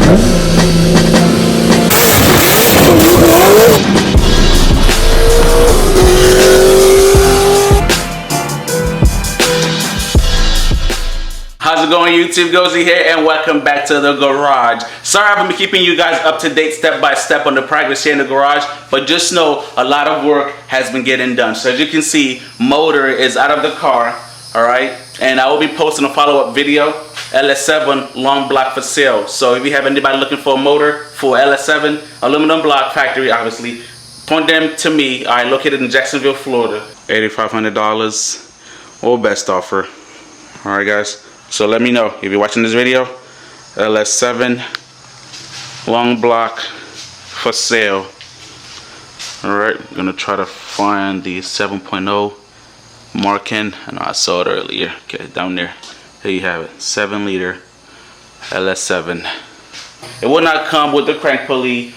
How's it going, YouTube? Gozy here, and welcome back to the garage. Sorry I haven't been keeping you guys up to date step by step on the progress here in the garage, but just know a lot of work has been getting done. So as you can see, motor is out of the car, all right? And I will be posting a follow-up video, LS7 long block for sale. So if you have anybody looking for a motor for LS7, aluminum block factory, obviously, point them to me. I located in Jacksonville, Florida. $8,500 or best offer. All right, guys. So let me know if you're watching this video. LS7 long block for sale. Alright, I'm gonna try to find the 7.0 marking. I know I saw it earlier. Okay, down there. Here you have it. 7-liter LS7. It will not come with the crank pulley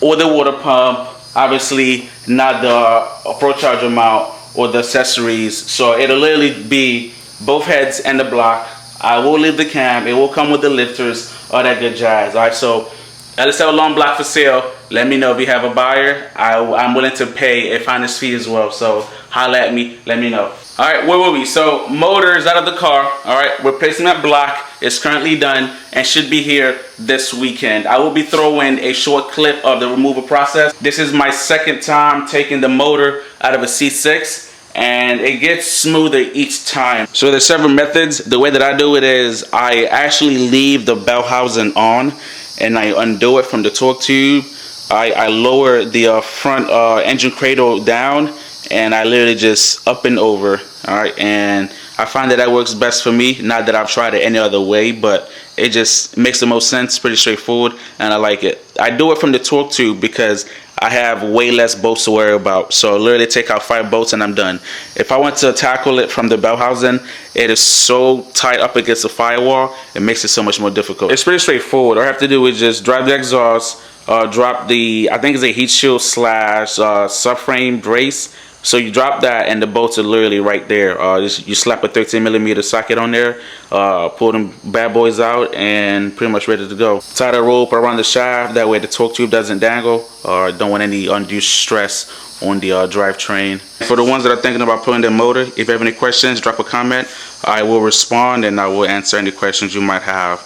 or the water pump. Obviously not the ProCharged mount or the accessories. So it'll literally be both heads and the block. I will leave the cam. It will come with the lifters, all that good jazz. All right, so LS7 long block for sale. Let me know if you have a buyer. I'm willing to pay a finder's fee as well. So holla at me. Let me know. All right, where were we? So motor is out of the car. All right, replacing that block is currently done and should be here this weekend. I will be throwing a short clip of the removal process. This is my second time taking the motor out of a C6. And it gets smoother each time. So there's several methods. The way that I do it is I actually leave the bell housing on and I undo it from the torque tube. I lower the front engine cradle down and I literally just up and over. All right, and I find that works best for me. Not that I've tried it any other way, but it just makes the most sense. Pretty straightforward, and I like it. I do it from the torque tube because I have way less bolts to worry about. So literally take out 5 bolts and I'm done. If I want to tackle it from the bell housing, it is so tight up against the firewall, it makes it so much more difficult. It's pretty straightforward. All I have to do is just drive the exhaust, drop the, I think it's a heat shield slash subframe brace. So you drop that and the bolts are literally right there. You slap a 13mm socket on there, pull them bad boys out, and pretty much ready to go. Tie the rope around the shaft, that way the torque tube doesn't dangle, or don't want any undue stress on the drivetrain. For the ones that are thinking about pulling their motor, if you have any questions, drop a comment. I will respond and I will answer any questions you might have.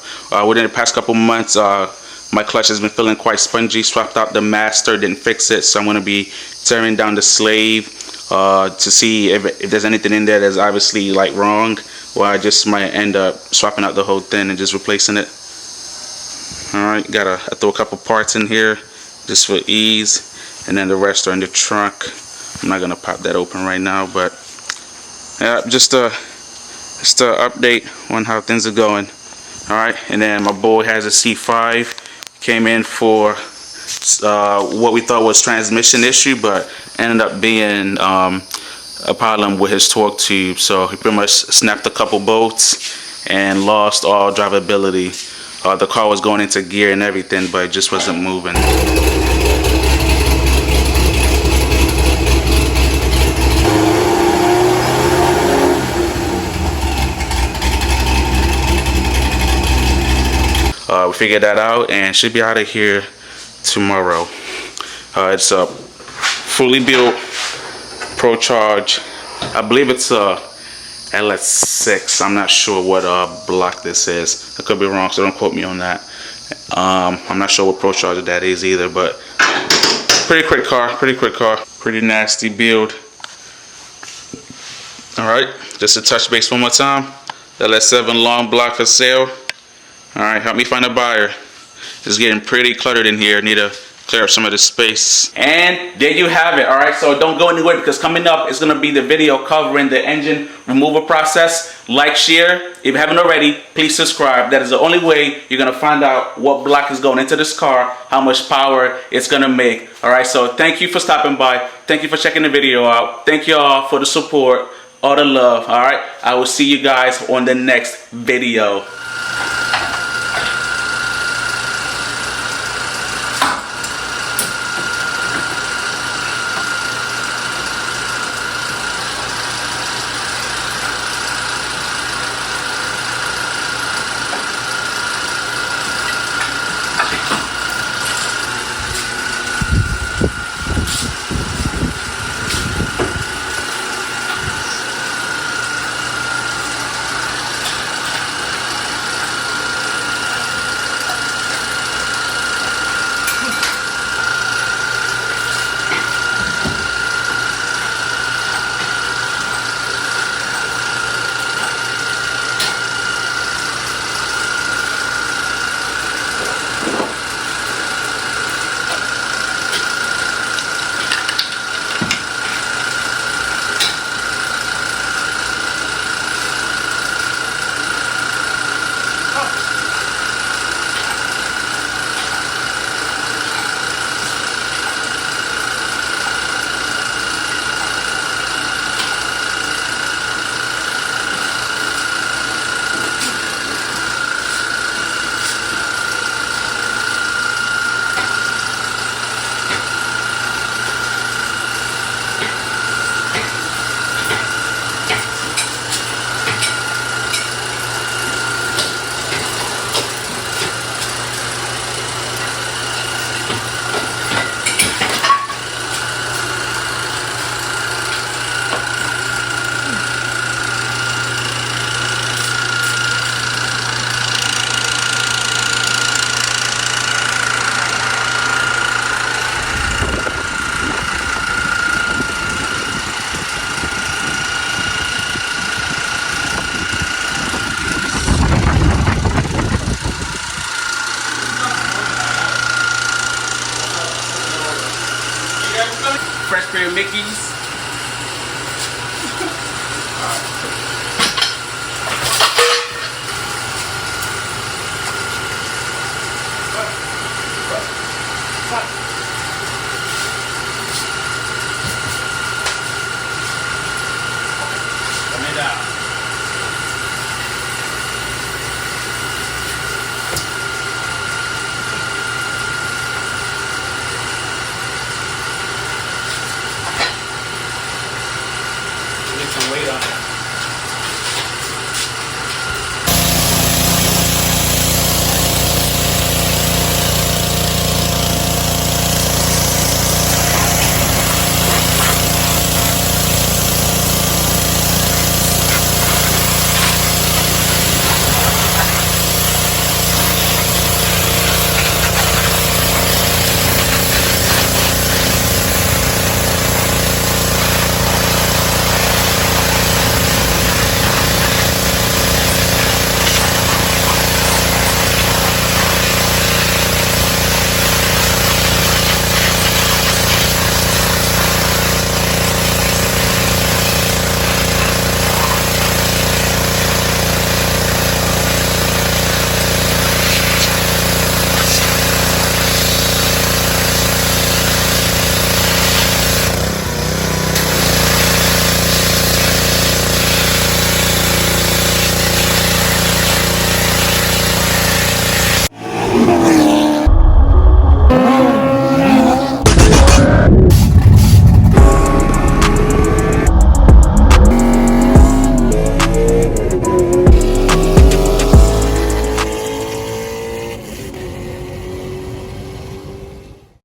Within the past couple months, my clutch has been feeling quite spongy. Swapped out the master, didn't fix it, so I'm going to be tearing down the slave to see if there's anything in there that's obviously like wrong, or I just might end up swapping out the whole thing and just replacing it. Alright, I throw a couple parts in here just for ease, and then the rest are in the trunk. I'm not going to pop that open right now, but yeah, just a update on how things are going. Alright, and then my boy has a C5, came in for what we thought was transmission issue, but ended up being a problem with his torque tube. So he pretty much snapped a couple bolts and lost all drivability. The car was going into gear and everything, but it just wasn't moving. We figured that out and should be out of here tomorrow. It's a fully built ProCharged. I believe it's a LS6. I'm not sure what block this is. I could be wrong, so don't quote me on that. I'm not sure what ProCharged that is either, but pretty quick car, pretty nasty build. Alright, just to touch base one more time. LS7 long block for sale. Alright, help me find a buyer. It's getting pretty cluttered in here. Need to clear up some of the space. And there you have it. Alright, so don't go anywhere, because coming up is going to be the video covering the engine removal process. Like, share. If you haven't already, please subscribe. That is the only way you're going to find out what block is going into this car, how much power it's going to make. Alright, so thank you for stopping by. Thank you for checking the video out. Thank you all for the support, all the love. Alright, I will see you guys on the next video. favorite Mickeys.